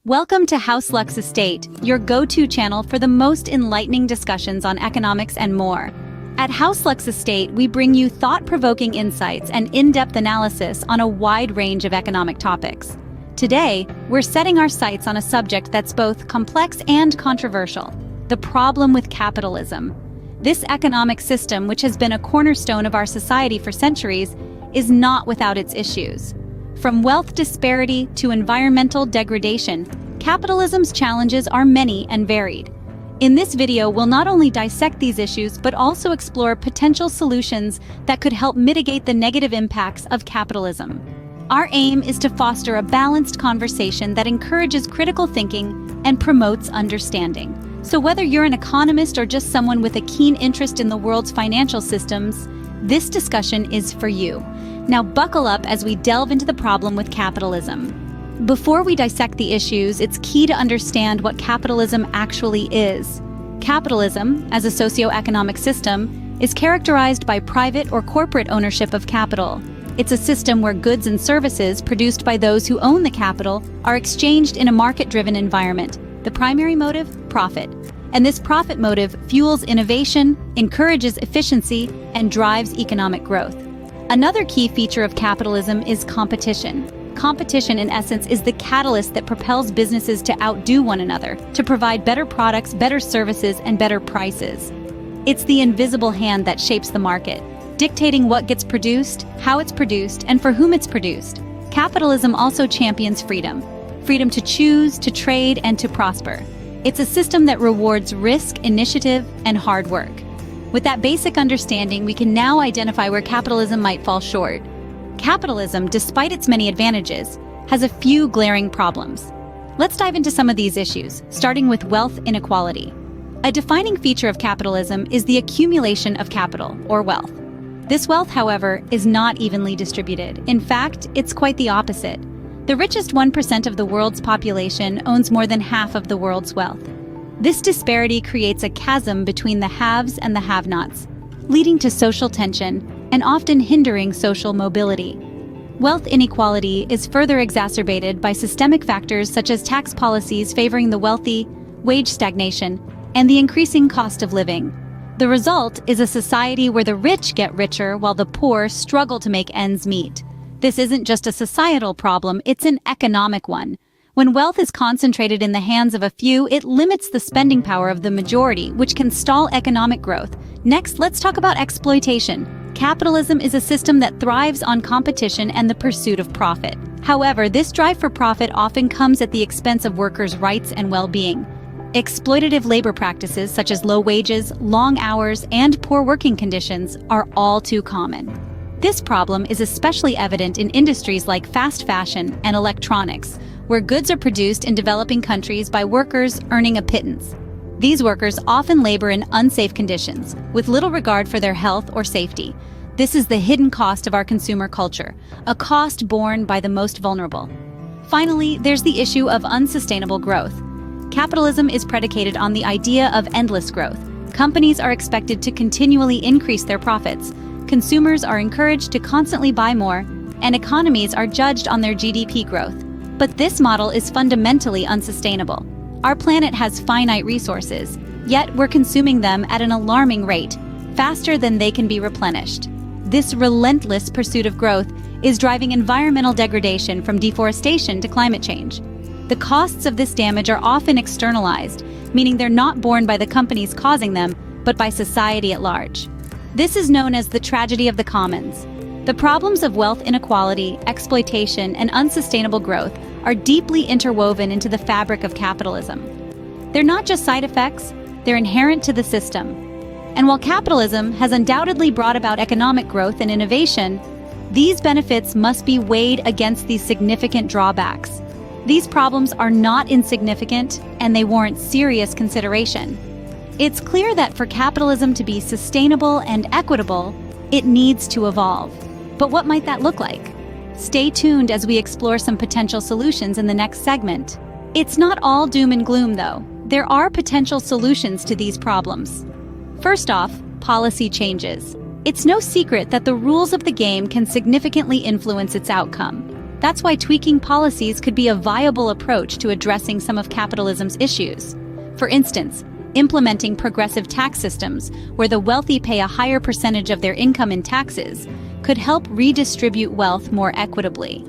Welcome to House Lux Estate, your go-to channel for the most enlightening discussions on economics and more. At House Lux Estate, we bring you thought-provoking insights and in-depth analysis on a wide range of economic topics. Today, we're setting our sights on a subject that's both complex and controversial: the problem with capitalism. This economic system, which has been a cornerstone of our society for centuries, is not without its issues. From wealth disparity to environmental degradation, capitalism's challenges are many and varied. In this video, we'll not only dissect these issues, but also explore potential solutions that could help mitigate the negative impacts of capitalism. Our aim is to foster a balanced conversation that encourages critical thinking and promotes understanding. So whether you're an economist or just someone with a keen interest in the world's financial systems, this discussion is for you. Now buckle up as we delve into the problem with capitalism. Before we dissect the issues, it's key to understand what capitalism actually is. Capitalism, as a socio-economic system, is characterized by private or corporate ownership of capital. It's a system where goods and services produced by those who own the capital are exchanged in a market-driven environment. The primary motive? Profit. And this profit motive fuels innovation, encourages efficiency, and drives economic growth. Another key feature of capitalism is competition. Competition, in essence, is the catalyst that propels businesses to outdo one another, to provide better products, better services, and better prices. It's the invisible hand that shapes the market, dictating what gets produced, how it's produced, and for whom it's produced. Capitalism also champions freedom. Freedom to choose, to trade, and to prosper. It's a system that rewards risk, initiative, and hard work. With that basic understanding, we can now identify where capitalism might fall short. Capitalism, despite its many advantages, has a few glaring problems. Let's dive into some of these issues, starting with wealth inequality. A defining feature of capitalism is the accumulation of capital, or wealth. This wealth, however, is not evenly distributed. In fact, it's quite the opposite. The richest 1% of the world's population owns more than half of the world's wealth. This disparity creates a chasm between the haves and the have-nots, leading to social tension and often hindering social mobility. Wealth inequality is further exacerbated by systemic factors such as tax policies favoring the wealthy, wage stagnation, and the increasing cost of living. The result is a society where the rich get richer while the poor struggle to make ends meet. This isn't just a societal problem, it's an economic one. When wealth is concentrated in the hands of a few, it limits the spending power of the majority, which can stall economic growth. Next, let's talk about exploitation. Capitalism is a system that thrives on competition and the pursuit of profit. However, this drive for profit often comes at the expense of workers' rights and well-being. Exploitative labor practices such as low wages, long hours, and poor working conditions are all too common. This problem is especially evident in industries like fast fashion and electronics, where goods are produced in developing countries by workers earning a pittance. These workers often labor in unsafe conditions, with little regard for their health or safety. This is the hidden cost of our consumer culture, a cost borne by the most vulnerable. Finally, there's the issue of unsustainable growth. Capitalism is predicated on the idea of endless growth. Companies are expected to continually increase their profits. Consumers are encouraged to constantly buy more, and economies are judged on their GDP growth. But this model is fundamentally unsustainable. Our planet has finite resources, yet we're consuming them at an alarming rate, faster than they can be replenished. This relentless pursuit of growth is driving environmental degradation from deforestation to climate change. The costs of this damage are often externalized, meaning they're not borne by the companies causing them, but by society at large. This is known as the tragedy of the commons. The problems of wealth inequality, exploitation, and unsustainable growth are deeply interwoven into the fabric of capitalism. They're not just side effects, they're inherent to the system. And while capitalism has undoubtedly brought about economic growth and innovation, these benefits must be weighed against these significant drawbacks. These problems are not insignificant, and they warrant serious consideration. It's clear that for capitalism to be sustainable and equitable, it needs to evolve. But what might that look like? Stay tuned as we explore some potential solutions in the next segment. It's not all doom and gloom, though. There are potential solutions to these problems. First off, policy changes. It's no secret that the rules of the game can significantly influence its outcome. That's why tweaking policies could be a viable approach to addressing some of capitalism's issues. For instance, implementing progressive tax systems where the wealthy pay a higher percentage of their income in taxes could help redistribute wealth more equitably.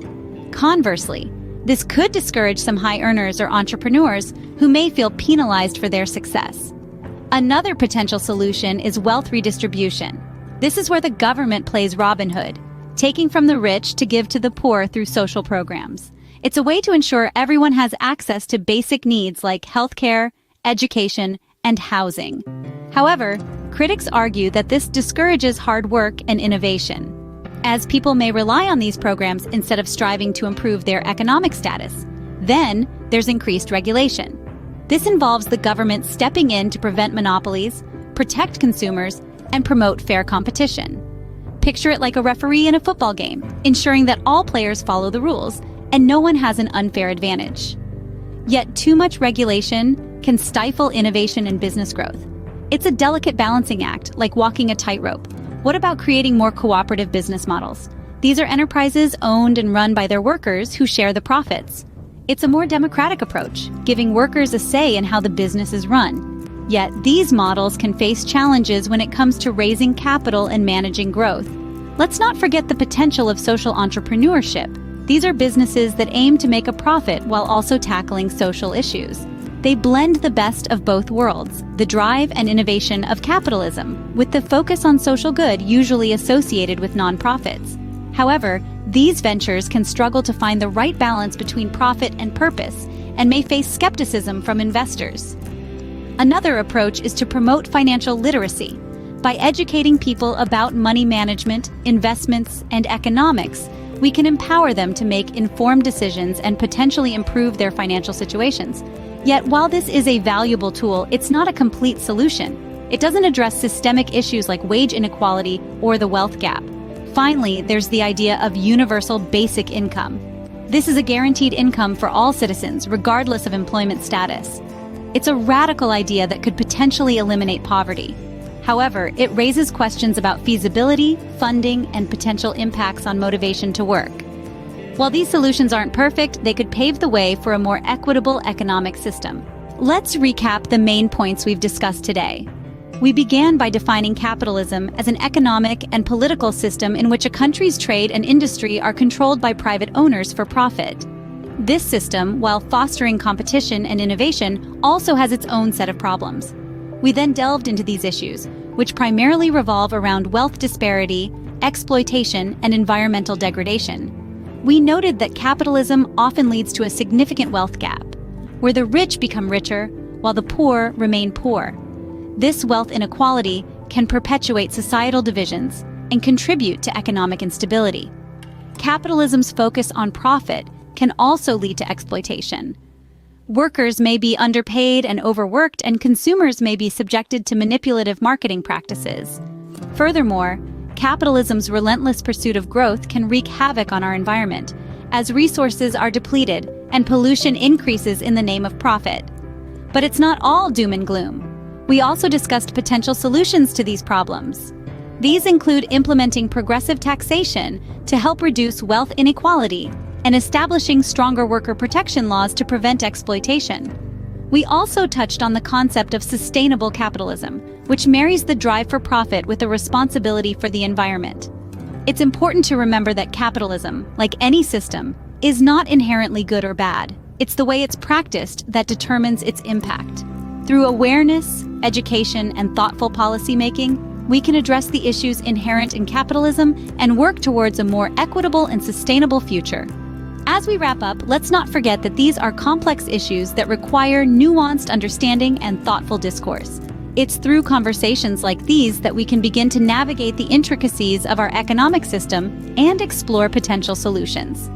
Conversely, this could discourage some high earners or entrepreneurs who may feel penalized for their success. Another potential solution is wealth redistribution. This is where the government plays Robin Hood, taking from the rich to give to the poor through social programs. It's a way to ensure everyone has access to basic needs like healthcare, education, and housing. However, critics argue that this discourages hard work and innovation, as people may rely on these programs instead of striving to improve their economic status. Then, there's increased regulation. This involves the government stepping in to prevent monopolies, protect consumers, and promote fair competition. Picture it like a referee in a football game, ensuring that all players follow the rules and no one has an unfair advantage. Yet too much regulation can stifle innovation and business growth. It's a delicate balancing act, like walking a tightrope. What about creating more cooperative business models? These are enterprises owned and run by their workers who share the profits. It's a more democratic approach, giving workers a say in how the business is run. Yet these models can face challenges when it comes to raising capital and managing growth. Let's not forget the potential of social entrepreneurship. These are businesses that aim to make a profit while also tackling social issues. They blend the best of both worlds, the drive and innovation of capitalism, with the focus on social good usually associated with nonprofits. However, these ventures can struggle to find the right balance between profit and purpose, and may face skepticism from investors. Another approach is to promote financial literacy. By educating people about money management, investments, and economics, we can empower them to make informed decisions and potentially improve their financial situations. Yet, while this is a valuable tool, it's not a complete solution. It doesn't address systemic issues like wage inequality or the wealth gap. Finally, there's the idea of universal basic income. This is a guaranteed income for all citizens, regardless of employment status. It's a radical idea that could potentially eliminate poverty. However, it raises questions about feasibility, funding, and potential impacts on motivation to work. While these solutions aren't perfect, they could pave the way for a more equitable economic system. Let's recap the main points we've discussed today. We began by defining capitalism as an economic and political system in which a country's trade and industry are controlled by private owners for profit. This system, while fostering competition and innovation, also has its own set of problems. We then delved into these issues, which primarily revolve around wealth disparity, exploitation, and environmental degradation. We noted that capitalism often leads to a significant wealth gap, where the rich become richer while the poor remain poor. This wealth inequality can perpetuate societal divisions and contribute to economic instability. Capitalism's focus on profit can also lead to exploitation. Workers may be underpaid and overworked, and consumers may be subjected to manipulative marketing practices. Furthermore, capitalism's relentless pursuit of growth can wreak havoc on our environment, as resources are depleted and pollution increases in the name of profit. But it's not all doom and gloom. We also discussed potential solutions to these problems. These include implementing progressive taxation to help reduce wealth inequality and establishing stronger worker protection laws to prevent exploitation. We also touched on the concept of sustainable capitalism, which marries the drive for profit with a responsibility for the environment. It's important to remember that capitalism, like any system, is not inherently good or bad. It's the way it's practiced that determines its impact. Through awareness, education, and thoughtful policymaking, we can address the issues inherent in capitalism and work towards a more equitable and sustainable future. As we wrap up, let's not forget that these are complex issues that require nuanced understanding and thoughtful discourse. It's through conversations like these that we can begin to navigate the intricacies of our economic system and explore potential solutions.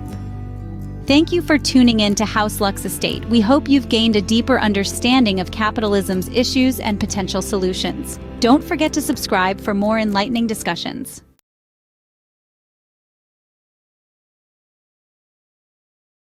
Thank you for tuning in to House Lux Estate. We hope you've gained a deeper understanding of capitalism's issues and potential solutions. Don't forget to subscribe for more enlightening discussions.